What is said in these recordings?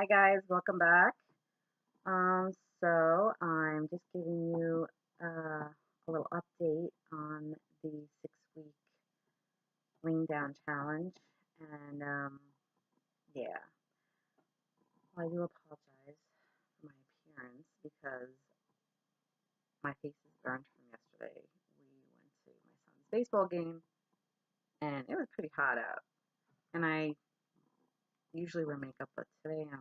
Hi guys, welcome back. Um, so I'm just giving you a little update on the 6 week lean down challenge. And yeah, well, I do apologize for my appearance because my face is burned from yesterday. We went to my son's baseball game and it was pretty hot out. And I usually wear makeup, but today I'm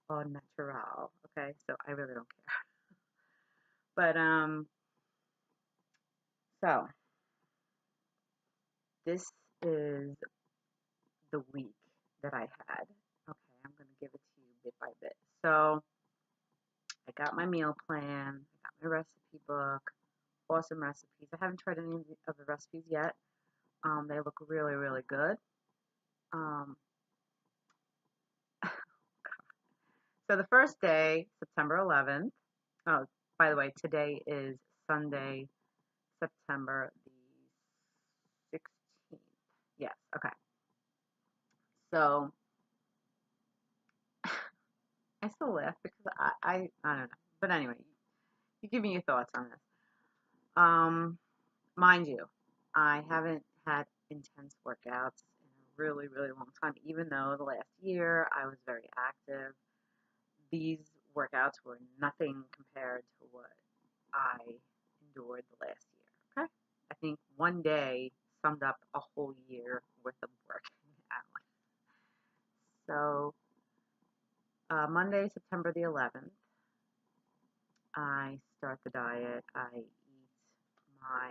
all natural. Okay, so I really don't care. But so this is the week that I had. Okay, I'm going to give it to you bit by bit. So I got my meal plan, I got my recipe book, awesome recipes. I haven't tried any of the recipes yet. They look really, really good. Um, so the first day, September 11th. Oh, by the way, today is Sunday, September the 16th. Yes, okay. So I still laugh because I don't know. But anyway, you give me your thoughts on this. Um, Mind you, I haven't had intense workouts in a really, really long time, even though the last year I was very active. These workouts were nothing compared to what I endured the last year. Okay? I think one day summed up a whole year worth of working out. So, Monday, September the 11th, I start the diet. I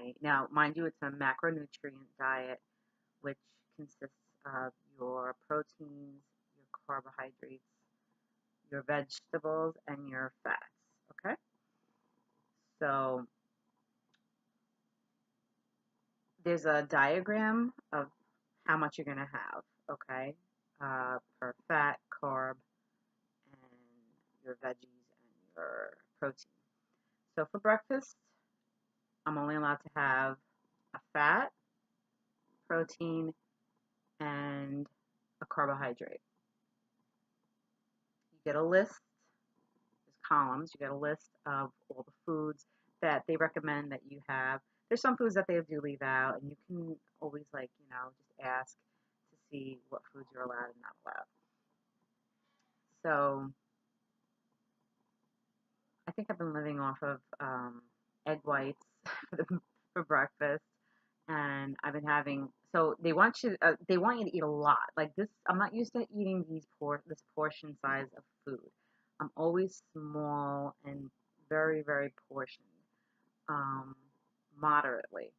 eat now, mind you, it's a macronutrient diet, which consists of your proteins, your carbohydrates, your vegetables, and your fats. Okay? So there's a diagram of how much you're going to have, okay? Per fat, carb, and your veggies and your protein. So for breakfast, I'm only allowed to have a fat, protein, and a carbohydrate. You get a list, there's columns, you get a list of all the foods that they recommend that you have. There's some foods that they do leave out, and you can always, like, just ask to see what foods you're allowed and not allowed. So I think I've been living off of egg whites for breakfast, and I've been having. So they want you to eat a lot. Like this, I'm not used to eating this portion size of food. I'm always small and very, very portioned, um, moderately.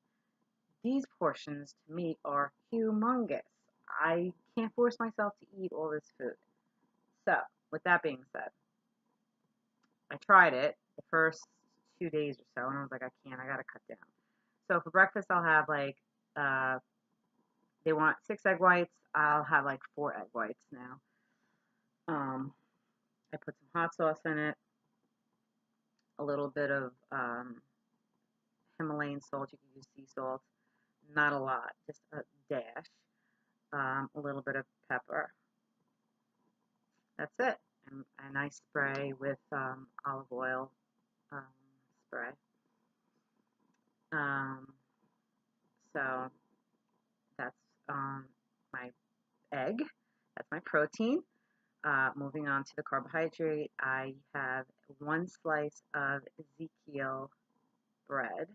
These portions to me are humongous. I can't force myself to eat all this food. So, with that being said, I tried it the first 2 days or so, and I was like, I gotta cut down. So for breakfast, I'll have like, uh, they want 6 egg whites. I'll have like 4 egg whites now. Um, I put some hot sauce in it, a little bit of Himalayan salt. You can use sea salt, not a lot, just a dash. A little bit of pepper. That's it. And I spray with olive oil um, spray. Um, so that's my egg. That's my protein. Moving on to the carbohydrate, I have 1 slice of Ezekiel bread,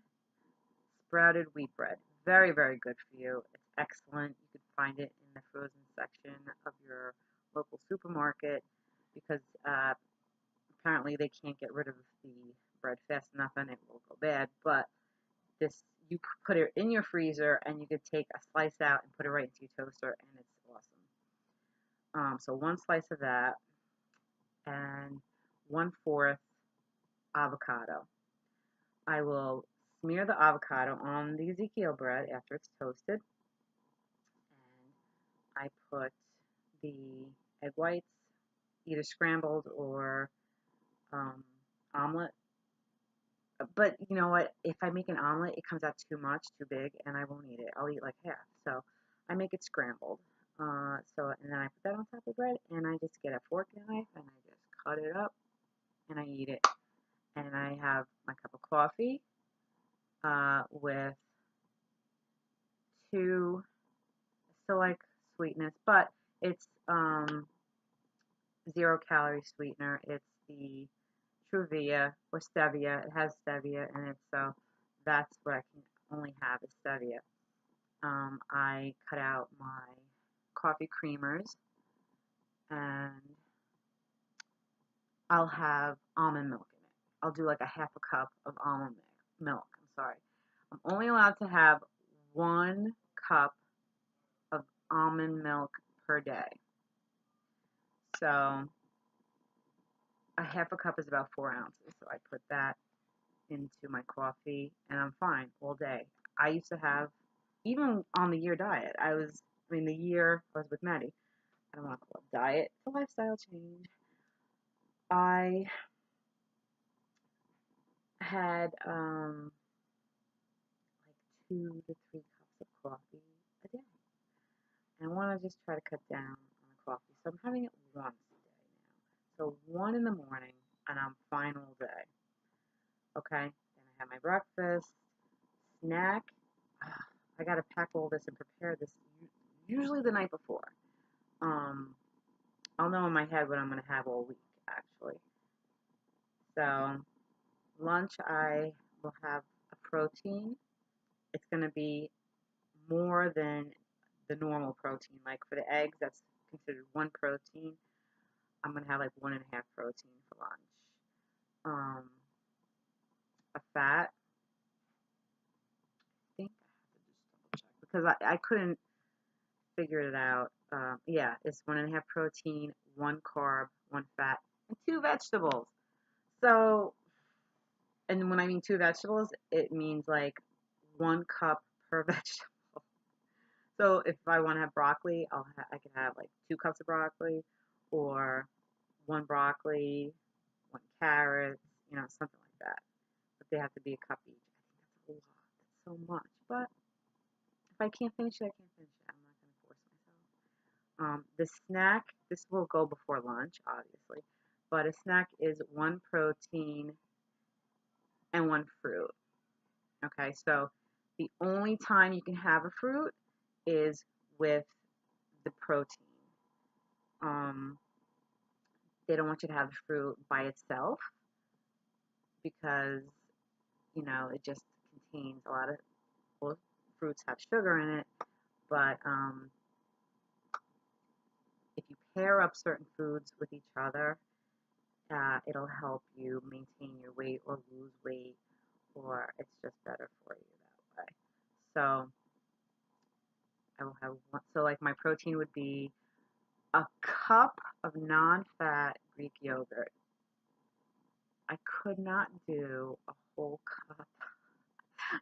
sprouted wheat bread. Very, very good for you. It's excellent. You can find it in the frozen section of your local supermarket because apparently they can't get rid of the bread fast enough and it will go bad. But this, you put it in your freezer and you could take a slice out and put it right into your toaster and it's awesome. So 1 slice of that and 1/4 avocado. I will smear the avocado on the Ezekiel bread after it's toasted, and I put the egg whites, either scrambled or um, omelet. But you know what? If I make an omelet, it comes out too much, too big, and I won't eat it. I'll eat like half. So I make it scrambled. And then I put that on top of bread, and I just get a fork and a knife, and I just cut it up, and I eat it. And I have my cup of coffee with two, I still like sweetness, but it's 0 calorie sweetener. It's the Truvia or stevia. It has stevia in it, so that's what I can only have is stevia. I cut out my coffee creamers, and I'll have almond milk in it. I'll do like a half a cup of almond milk. I'm sorry. I'm only allowed to have 1 cup of almond milk per day. So a half a cup is about 4 ounces. So I put that into my coffee, and I'm fine all day. I used to have, even on the year diet, the year I was with Maddie, I don't want to call it diet, it's a lifestyle change. I had like 2 to 3 cups of coffee a day. And I want to just try to cut down on the coffee. So I'm having it once a day now. So 1 in the morning, and I'm fine all day. Okay? Then I have my breakfast, snack. I got to pack all this and prepare this usually the night before. I'll know in my head what I'm going to have all week, actually. So lunch, I will have a protein. It's going to be more than the normal protein. Like for the eggs, that's considered 1 protein. I'm going to have like 1.5 protein for lunch. A fat. I think I have to just double check because I couldn't figure it out. Yeah, it's 1.5 protein, 1 carb, 1 fat, and 2 vegetables. So, and when I mean 2 vegetables, it means like 1 cup per vegetable. So if I want to have broccoli, I can have like 2 cups of broccoli, or 1 broccoli, 1 carrot, something like that. But they have to be a cup each. I think that's a lot. That's so much. But if I can't finish it, I can't finish it. I'm not going to force myself. The snack, this will go before lunch, obviously, but a snack is 1 protein and 1 fruit. Okay, so the only time you can have a fruit is with the protein. Um, they don't want you to have the fruit by itself because, it just contains a lot of, well, fruits have sugar in it, but if you pair up certain foods with each other, it'll help you maintain your weight or lose weight, or it's just better for you that way. So I will have one. So like my protein would be a cup of non-fat Greek yogurt. I could not do a whole cup.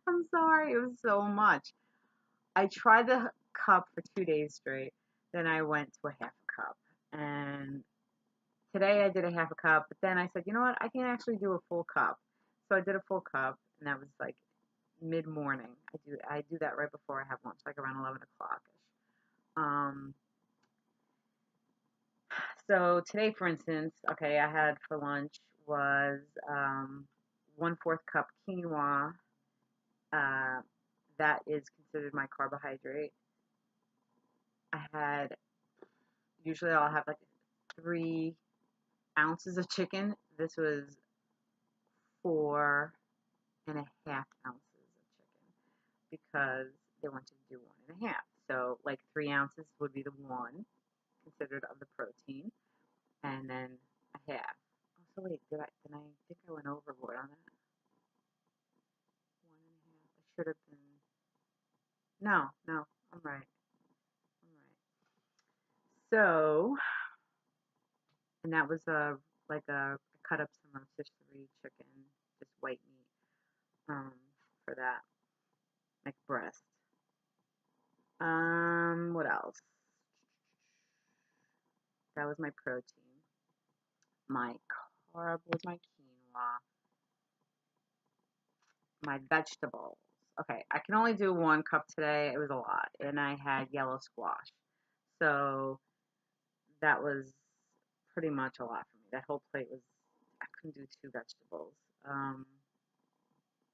I'm sorry, it was so much. I tried the cup for 2 days straight. Then I went to a half a cup. And today I did a half a cup, but then I said, you know what? I can actually do a full cup. So I did a full cup, and that was like mid-morning. I do that right before I have lunch, like around 11 o'clock ish. So today, for instance, okay, I had for lunch was 1/4 cup quinoa. Uh, that is considered my carbohydrate. I had, usually I'll have like 3 ounces of chicken. This was 4.5 ounces of chicken because they want you to do 1.5. So like 3 ounces would be the one considered of the protein, and then a half. Oh, so wait, I think I went overboard on that? 1.5. I should have been. No, no, I'm right. I'm right. So, and that was like a I cut up some rotisserie chicken, just white meat, for that, like breast. What else? That was my protein. My carb was my quinoa. My vegetables. Okay, I can only do 1 cup today. It was a lot, and I had yellow squash. So that was pretty much a lot for me. That whole plate was, I couldn't do two vegetables. Um,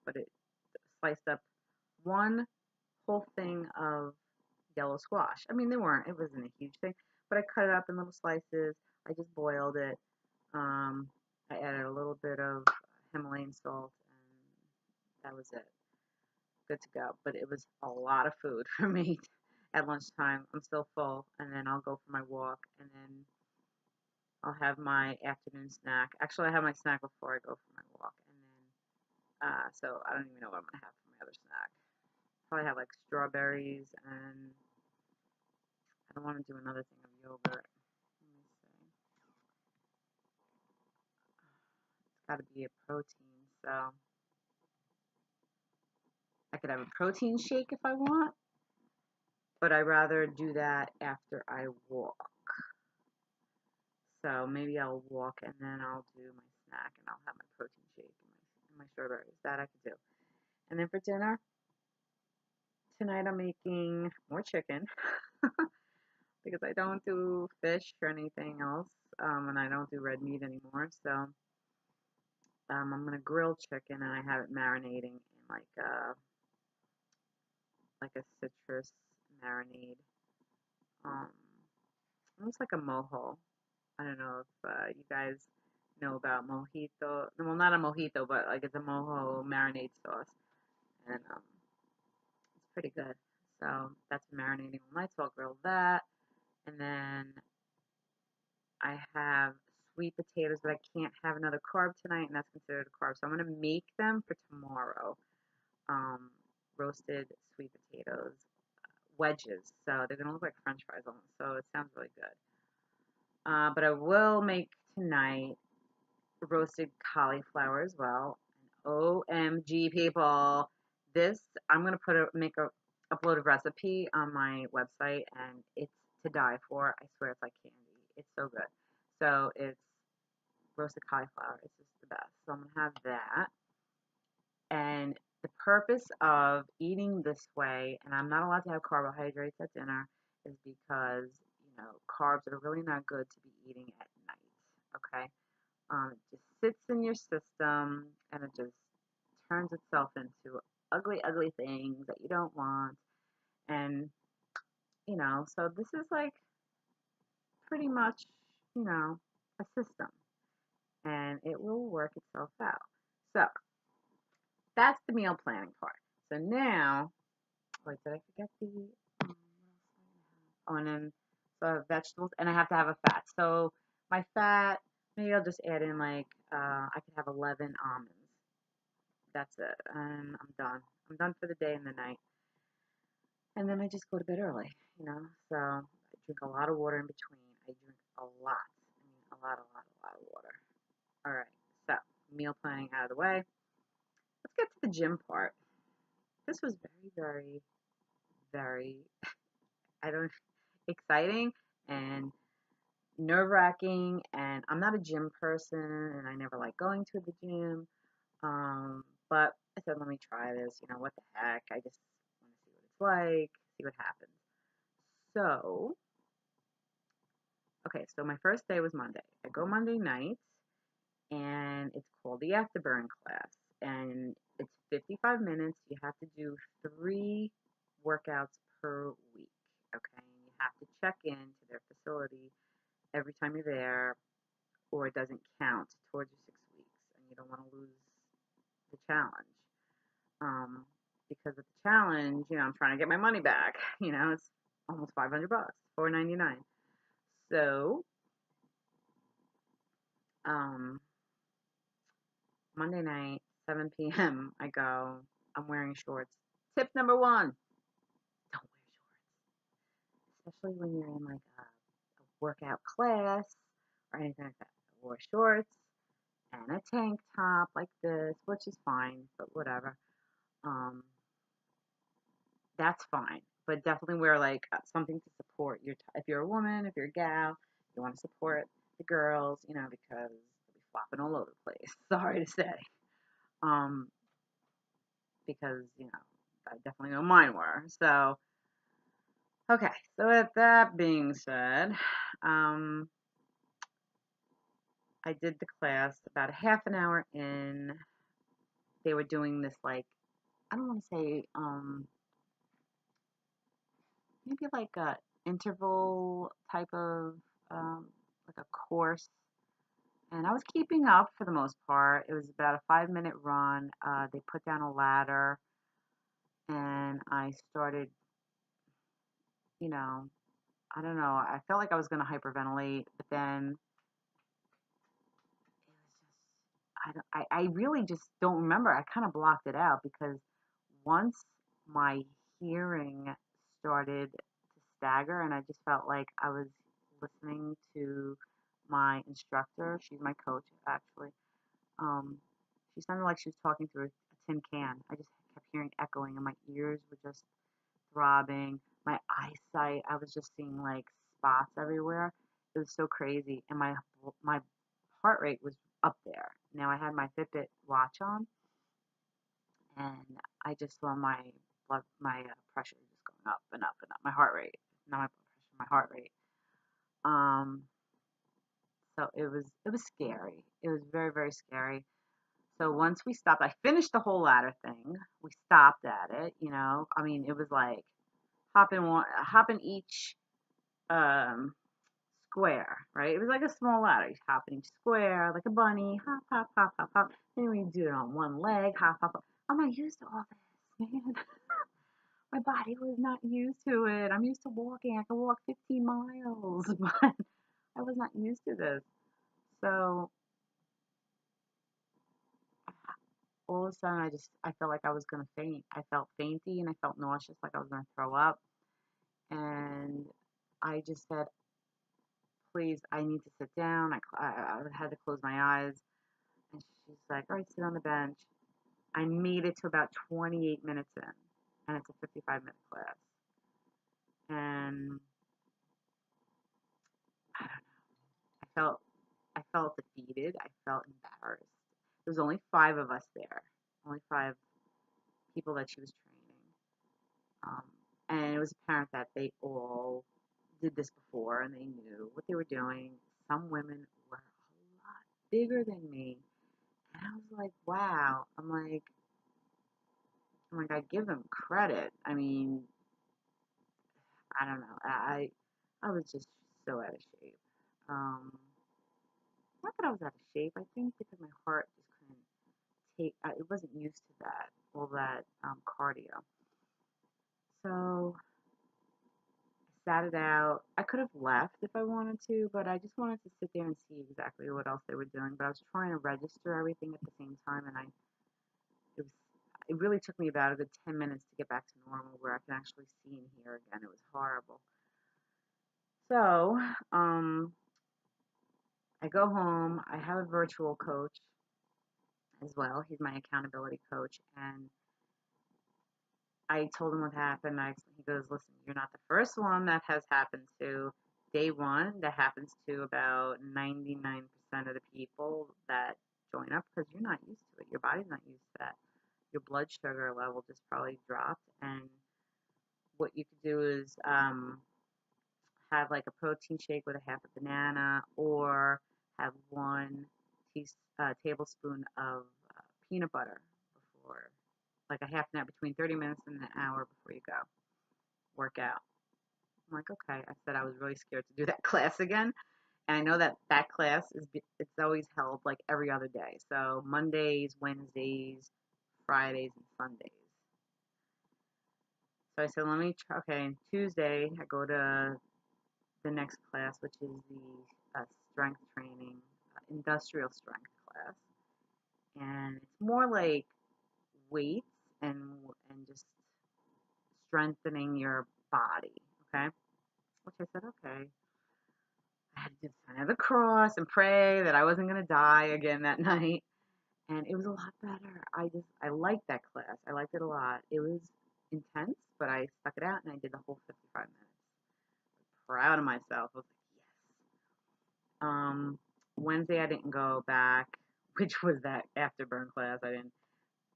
but it sliced up one whole thing of yellow squash. I mean, it wasn't a huge thing, but I cut it up in little slices. I just boiled it. I added a little bit of Himalayan salt, and that was it. Good to go. But it was a lot of food for me at lunchtime. I'm still full, and then I'll go for my walk, and then I'll have my afternoon snack. Actually, I have my snack before I go for my walk, and then so I don't even know what I'm gonna have for my other snack. Probably have like strawberries, and I don't want to do another thing of yogurt. Let me see. It's got to be a protein, so I could have a protein shake if I want, but I'd rather do that after I walk. So maybe I'll walk and then I'll do my snack and I'll have my protein shake and my strawberries. That I could do. And then for dinner, tonight I'm making more chicken because I don't do fish or anything else, and I don't do red meat anymore. So I'm gonna grill chicken and I have it marinating in like a citrus marinade. Um, almost like a mojo. I don't know if you guys know about mojito. Well, not a mojito, but like it's a mojo marinade sauce, and it's pretty good. So that's marinating all night. So I'll grill that, and then I have sweet potatoes, but I can't have another carb tonight, and that's considered a carb. So I'm gonna make them for tomorrow. Um, Roasted sweet potatoes, wedges. So they're gonna look like French fries almost. So it sounds really good. But I will make tonight roasted cauliflower as well. And OMG, people, this I'm gonna make a upload a recipe on my website, and it's to die for. I swear it's like candy. It's so good. So it's roasted cauliflower. It's just the best. So I'm gonna have that. And the purpose of eating this way, and I'm not allowed to have carbohydrates at dinner, is because carbs are really not good to be eating at night. Okay. It just sits in your system and it just turns itself into ugly, ugly things that you don't want. And, so this is like pretty much, a system and it will work itself out. So that's the meal planning part. So now, wait, did I forget um, oh, and then, so I have vegetables and I have to have a fat. So my fat, maybe I'll just add in I could have 11 almonds. That's it. And I'm done. I'm done for the day and the night. And then I just go to bed early. So I drink a lot of water in between. I drink a lot. I mean, a lot of water. All right. So meal planning out of the way. Let's get to the gym part. This was very, very, very, I don't, exciting and nerve wracking. And I'm not a gym person and I never like going to the gym. But I said, let me try this. What the heck? I just want to see what it's like, see what happens. So, okay, so my first day was Monday. I go Monday night, and it's called the Afterburn class. And it's 55 minutes. You have to do 3 workouts per week. Okay, and you have to check in to their facility every time you're there, or it doesn't count towards your 6 weeks, and you don't want to lose the challenge. Because with the challenge, I'm trying to get my money back. It's almost $500, $499. So, um, Monday night, 7 p.m. I go. I'm wearing shorts. Tip number 1: don't wear shorts, especially when you're in like a workout class or anything like that. I wore shorts and a tank top like this, which is fine, but whatever. Um, that's fine. But definitely wear like something to support if you're a woman, if you're a gal, you want to support the girls, because they'll be flopping all over the place. Sorry to say. Um, because, I definitely know mine were. So Okay, so with that being said, um, I did the class about a half an hour in. They were doing this like, I don't want to say maybe like a interval type of um, like a course, and I was keeping up for the most part. It was about a 5 minute run. They put down a ladder, and I started, you know, I don't know. I felt like I was going to hyperventilate, but then it was just, I really just don't remember. I kind of blocked it out because once my hearing started to stagger, and I just felt like I was listening to my instructor. She's my coach, actually. Um, she sounded like she was talking through a tin can. I just kept hearing echoing, and my ears were just throbbing. My eyesight, I was just seeing like spots everywhere. It was so crazy, and my heart rate was up there. Now I had my Fitbit watch on, and I just saw my pressure just going up and up and up. My heart rate, not my blood pressure, my heart rate. Um, so it was scary. It was very very scary. So once we stopped, I finished the whole ladder thing. We stopped at it. I mean, it was like hop in each um square, right? It was like a small ladder. You hop in each square like a bunny, hop, hop, hop, hop, hop. Then we do it on one leg, hop, hop, hop. I'm not used to all this, man. My body was not used to it. I'm used to walking. I can walk 15 miles, but I was not used to this. So all of a sudden, I felt like I was gonna faint. I felt fainty and I felt nauseous, like I was gonna throw up. And I just said, please, I need to sit down. I had to close my eyes. And she's like, all right, sit on the bench. I made it to about 28 minutes in, and it's a 55-minute class. And I don't know, I felt defeated. I felt embarrassed. There was only 5 of us there, only 5 people that she was training. Um, and it was apparent that they all did this before and they knew what they were doing. Some women were a lot bigger than me. And I was like, wow. I'm like, I give them credit. I mean, I don't know. I was just so out of shape. Um, Not that I was out of shape. I think because my heart just couldn't take. It wasn't used to that all that cardio. So I sat it out. I could have left if I wanted to, but I just wanted to sit there and see exactly what else they were doing. But I was trying to register everything at the same time, and it was it really took me about a good 10 minutes to get back to normal, where I can actually see and hear again. It was horrible. So, I go home. I have a virtual coach as well. He's my accountability coach, and I told him what happened. He goes, listen, you're not the first one that has happened to. Day one, that happens to about 99% of the people that join up because you're not used to it. Your body's not used to that. Your blood sugar level just probably dropped. And what you could do is have like a protein shake with a half a banana, or have one tablespoon of peanut butter before, like a half an hour, between 30 minutes and an hour before you go work out. I'm like, okay. I said I was really scared to do that class again. And I know that that class it's always held like every other day. So Mondays, Wednesdays, Fridays, and Sundays. So I said, let me try. Okay, and Tuesday I go to the next class, which is the strength training, industrial strength class, and it's more like weights and just strengthening your body. Okay, which I said, okay. I had to sign of the cross and pray that I wasn't gonna die again that night, and it was a lot better. I liked that class. I liked it a lot. It was intense, but I stuck it out and I did the whole 55 minutes. Proud of myself. I was like, yes. Wednesday I didn't go back, which was that afterburn class. I didn't.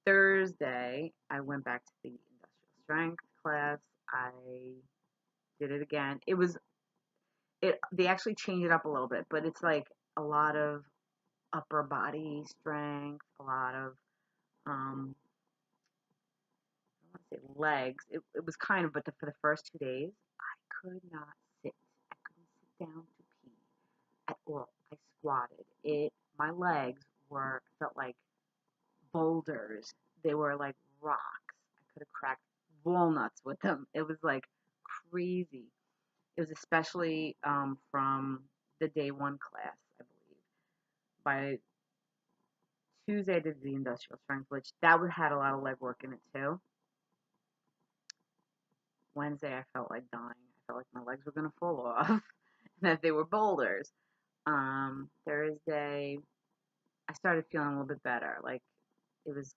Thursday I went back to the industrial strength class. I Did it again. They actually changed it up a little bit, but it's like a lot of upper body strength, a lot of I want to say legs. It was kind of, but for the first 2 days, I could not sit. I couldn't sit down to pee at all. I squatted. My legs felt like boulders. They were like rocks. I could have cracked walnuts with them. It was like crazy. It was especially from the day one class, I believe. By Tuesday, I did the industrial strength, which had a lot of leg work in it too. Wednesday, I felt like dying. I felt like my legs were gonna fall off, and that they were boulders. Thursday, I started feeling a little bit better. Like it was,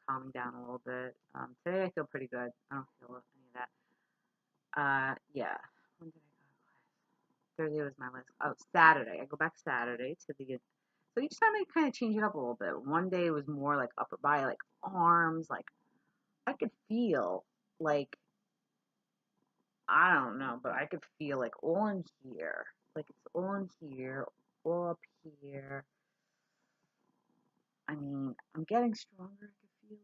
calming down a little bit. Today, I feel pretty good. I don't feel any of that. Yeah. When did I go? Thursday was my last. Oh, Saturday. I go back Saturday to the. So each time I kind of change it up a little bit. One day was more like upper body, like arms, like I could feel like I don't know, but I could feel like all in here, like it's all in here, all up here. I mean, I'm getting stronger. I could feel it.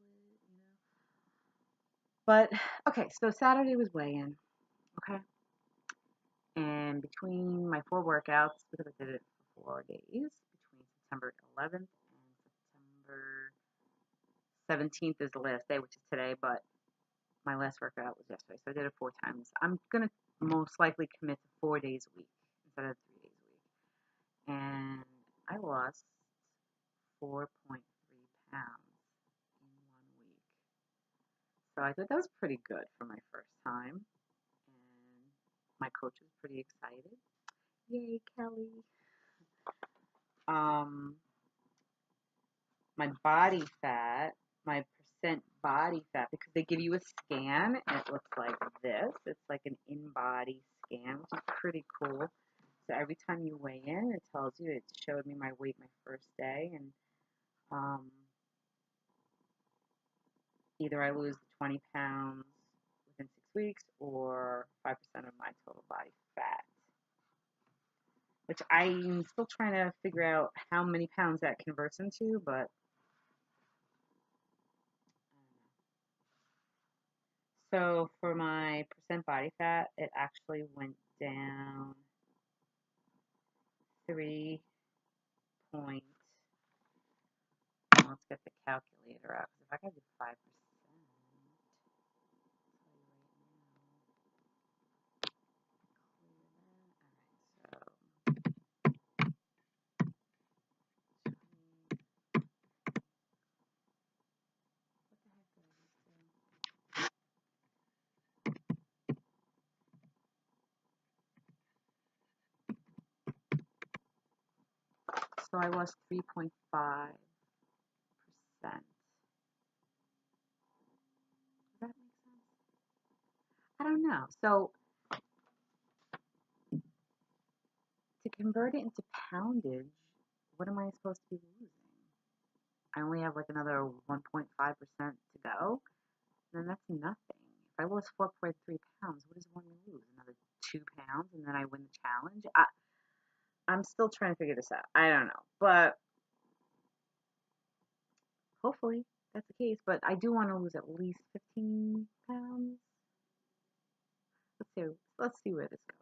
But okay, so Saturday was weigh-in, okay, and between my 4 workouts, because I did it for 4 days, between September 11th and September 17th is the last day, which is today, but my last workout was yesterday, so I did it 4 times. I'm gonna most likely commit to 4 days a week instead of 3 days a week, and I lost 4.3 pounds in 1 week. So I thought that was pretty good for my first time, and my coach was pretty excited. Yay, Kelly! Um, my body fat, my percent body fat, because they give you a scan, and it looks like this. It's like an in-body scan, which is pretty cool. So every time you weigh in, it tells you. It showed me my weight my first day, and either I lose the 20 pounds within 6 weeks or 5% of my total body fat, which I'm still trying to figure out how many pounds that converts into, but so for my percent body fat, it actually went down 3 point. Let's get the calculator out, because if I can do 5%, so I lost 3.5%. Does that make sense? I don't know. So to convert it into poundage, what am I supposed to be losing? I only have like another 1.5% to go, then that's nothing. If I lost 4.3 pounds, what does one lose? Another 2 pounds, and then I win the challenge? I'm still trying to figure this out. I don't know, but hopefully that's the case. But I do want to lose at least 15 pounds. Let's see where this goes.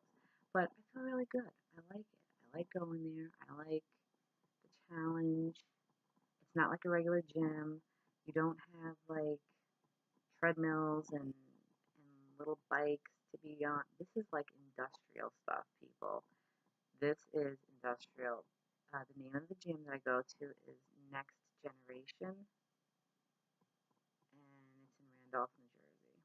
But I feel really good. I like it. I like going there. I like the challenge. It's not like a regular gym. You don't have like treadmills and little bikes to be on. This is like industrial stuff, people. This is industrial. The name of the gym that I go to is Next Generation, and it's in Randolph, New Jersey.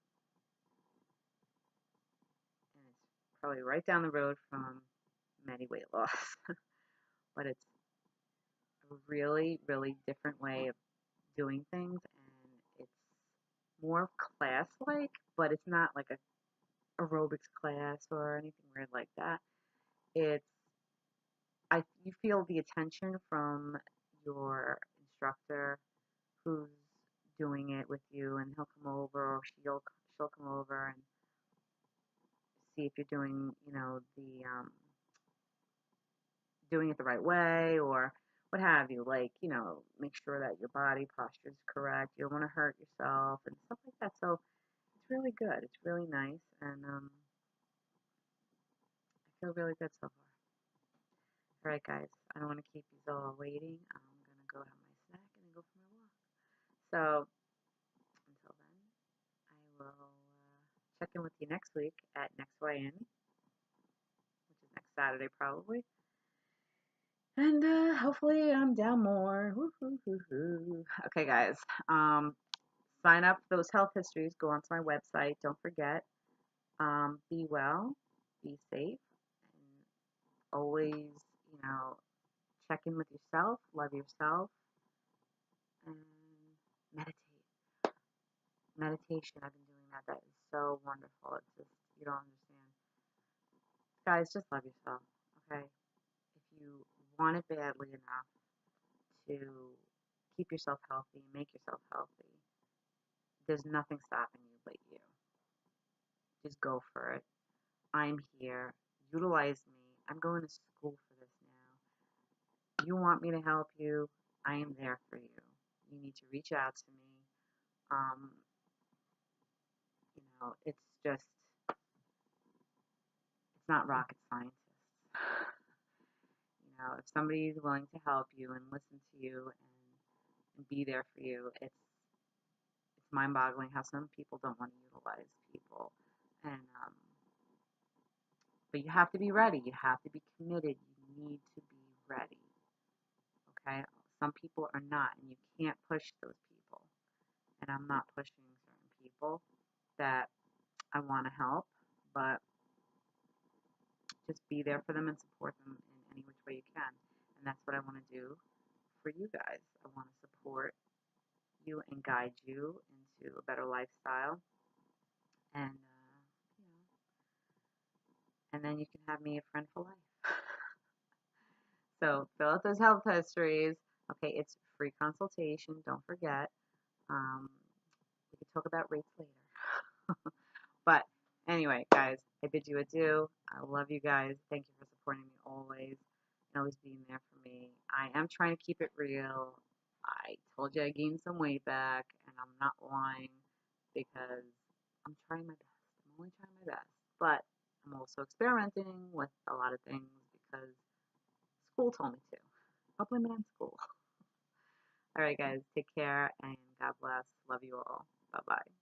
And it's probably right down the road from Medi Weight Loss. But it's a really, really different way of doing things, and it's more class-like, but it's not like a aerobics class or anything weird like that. It's you feel the attention from your instructor who's doing it with you, and he'll come over or she'll come over and see if you're doing, doing it the right way or what have you. Like, make sure that your body posture is correct. You don't want to hurt yourself and stuff like that. So it's really good. It's really nice, and I feel really good so far. All right, guys. I don't want to keep you all waiting. I'm gonna go have my snack and then go for my walk. So until then, I will check in with you next week at Next YN, which is next Saturday probably. And hopefully I'm down more. Woo-hoo-hoo-hoo. Okay, guys. Sign up for those health histories. Go onto my website. Don't forget. Be well. Be safe. And always, check in with yourself. Love yourself. And meditate. Meditation. I've been doing that. That is so wonderful. It's just, you don't understand. Guys, just love yourself. Okay? If you want it badly enough to keep yourself healthy, make yourself healthy, there's nothing stopping you but you. Just go for it. I'm here. Utilize me. I'm going to school for this now. You want me to help you? I am there for you. You need to reach out to me. Um, it's just, it's not rocket science. If somebody is willing to help you and listen to you and be there for you, it's mind-boggling how some people don't want to utilize people. And but you have to be ready. You have to be committed. You need to be ready. Okay? Some people are not, and you can't push those people. And I'm not pushing certain people that I want to help, but just be there for them and support them in any which way you can. And that's what I want to do for you guys. I want to support you and guide you into a better lifestyle. And, and then you can have me a friend for life. So fill out those health histories. Okay, it's free consultation. Don't forget. We can talk about rates later. But anyway, guys, I bid you adieu. I love you guys. Thank you for supporting me always and always being there for me. I am trying to keep it real. I told you I gained some weight back, and I'm not lying because I'm trying my best. I'm only trying my best. But I'm also experimenting with a lot of things because school told me to. I'll blame it on school. All right, guys, take care and God bless. Love you all. Bye bye.